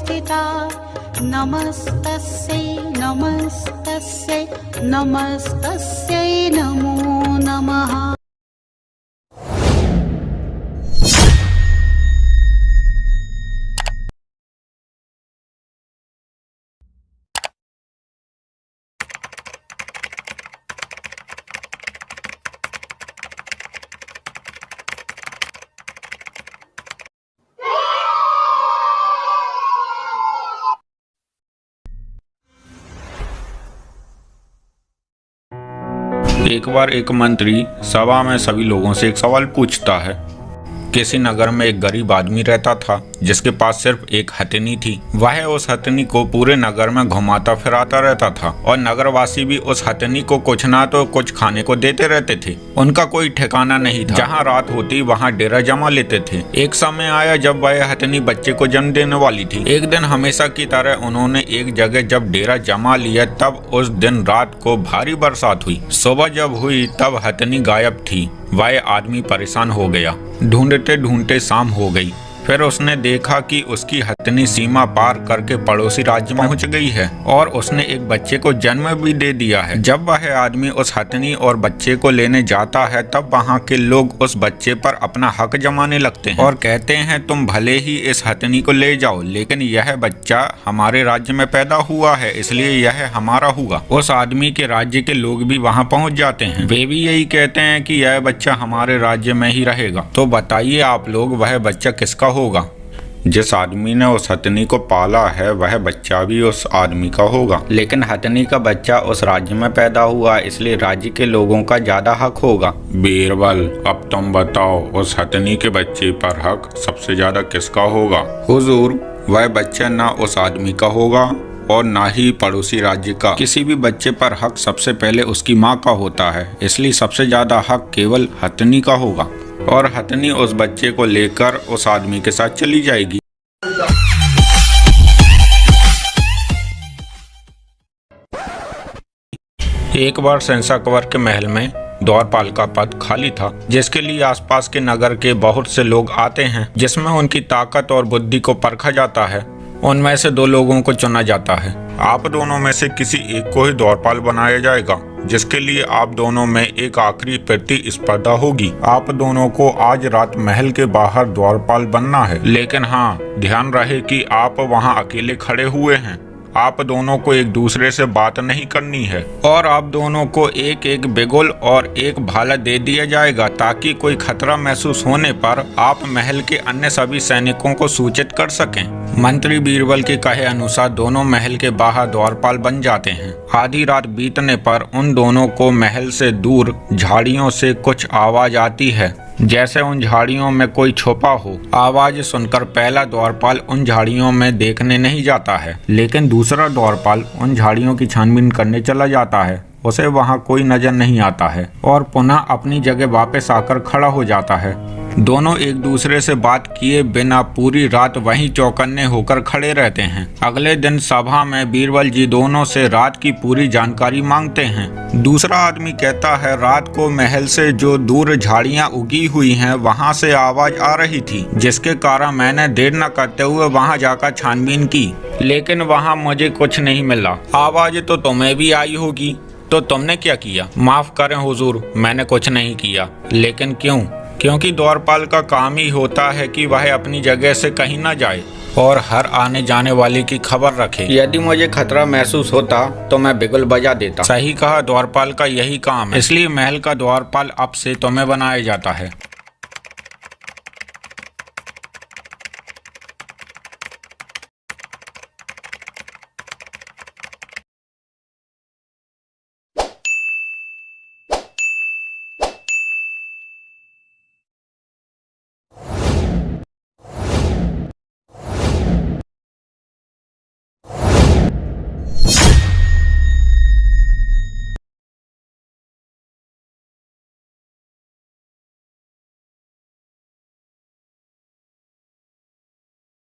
स्थिता नमस्तस्यै नमस्तस्यै नमस्तस्यै नमो नमः। एक बार एक मंत्री सभा में सभी लोगों से एक सवाल पूछता है। किसी नगर में एक गरीब आदमी रहता था जिसके पास सिर्फ एक हथिनी थी। वह उस हथिनी को पूरे नगर में घुमाता फिराता रहता था और नगरवासी भी उस हथिनी को कुछ ना तो कुछ खाने को देते रहते थे। उनका कोई ठिकाना नहीं था। जहाँ रात होती वहाँ डेरा जमा लेते थे। एक समय आया जब वह हथिनी बच्चे को जन्म देने वाली थी। एक दिन हमेशा की तरह उन्होंने एक जगह जब डेरा जमा लिया तब उस दिन रात को भारी बरसात हुई। सुबह जब हुई तब हथिनी गायब थी। वह आदमी परेशान हो गया। ढूंढते ढूंढते शाम हो गई। फिर उसने देखा कि उसकी हथिनी सीमा पार करके पड़ोसी राज्य में पहुंच गई है और उसने एक बच्चे को जन्म भी दे दिया है। जब वह आदमी उस हथिनी और बच्चे को लेने जाता है तब वहां के लोग उस बच्चे पर अपना हक जमाने लगते हैं और कहते हैं तुम भले ही इस हथिनी को ले जाओ लेकिन यह बच्चा हमारे राज्य में पैदा हुआ है इसलिए यह हमारा होगा। उस आदमी के राज्य के लोग भी वहां पहुंच जाते हैं। वे भी यही कहते हैं कि यह बच्चा हमारे राज्य में ही रहेगा। तो बताइए आप लोग वह बच्चा किसका होगा? जिस आदमी ने उस हथिनी को पाला है वह बच्चा भी उस आदमी का होगा। लेकिन हथिनी का बच्चा उस राज्य में पैदा हुआ इसलिए राज्य के लोगों का ज्यादा हक होगा। बीरबल अब तुम बताओ उस हथिनी के बच्चे पर हक सबसे ज्यादा किसका होगा? हुजूर वह बच्चा ना उस आदमी का होगा और ना ही पड़ोसी राज्य का। किसी भी बच्चे पर हक सबसे पहले उसकी माँ का होता है इसलिए सबसे ज्यादा हक केवल हथिनी का होगा और हथिनी उस बच्चे को लेकर उस आदमी के साथ चली जाएगी। एक बार शहंशाह अकबर के महल में द्वारपाल का पद खाली था जिसके लिए आसपास के नगर के बहुत से लोग आते हैं जिसमें उनकी ताकत और बुद्धि को परखा जाता है। उनमें से 2 लोगों को चुना जाता है। आप दोनों में से किसी एक को ही द्वारपाल बनाया जाएगा जिसके लिए आप दोनों में एक आखिरी प्रतिस्पर्धा होगी। आप दोनों को आज रात महल के बाहर द्वारपाल बनना है लेकिन हाँ ध्यान रहे कि आप वहाँ अकेले खड़े हुए हैं। आप दोनों को एक दूसरे से बात नहीं करनी है और आप दोनों को एक एक बिगुल और एक भाला दे दिया जाएगा ताकि कोई खतरा महसूस होने पर आप महल के अन्य सभी सैनिकों को सूचित कर सकें। मंत्री बीरबल के कहे अनुसार दोनों महल के बाहर द्वारपाल बन जाते हैं। आधी रात बीतने पर उन दोनों को महल से दूर झाड़ियों से कुछ आवाज आती है जैसे उन झाड़ियों में कोई छुपा हो। आवाज सुनकर पहला द्वारपाल उन झाड़ियों में देखने नहीं जाता है लेकिन दूसरा द्वारपाल उन झाड़ियों की छानबीन करने चला जाता है। उसे वहां कोई नजर नहीं आता है और पुनः अपनी जगह वापस आकर खड़ा हो जाता है। दोनों एक दूसरे से बात किए बिना पूरी रात वहीं चौकन्ने होकर खड़े रहते हैं। अगले दिन सभा में बीरबल जी दोनों से रात की पूरी जानकारी मांगते हैं। दूसरा आदमी कहता है रात को महल से जो दूर झाड़ियां उगी हुई हैं वहां से आवाज आ रही थी जिसके कारण मैंने देर न करते हुए वहां जाकर छानबीन की लेकिन वहां मुझे कुछ नहीं मिला। आवाज तो तुम्हें भी आई होगी तो तुमने क्या किया? माफ करें हुजूर मैंने कुछ नहीं किया। लेकिन क्यों? क्योंकि द्वारपाल का काम ही होता है कि वह अपनी जगह से कहीं ना जाए और हर आने जाने वाले की खबर रखे। यदि मुझे खतरा महसूस होता तो मैं बिगुल बजा देता। सही कहा, द्वारपाल का यही काम है इसलिए महल का द्वारपाल अब से तुम्हें बनाया जाता है।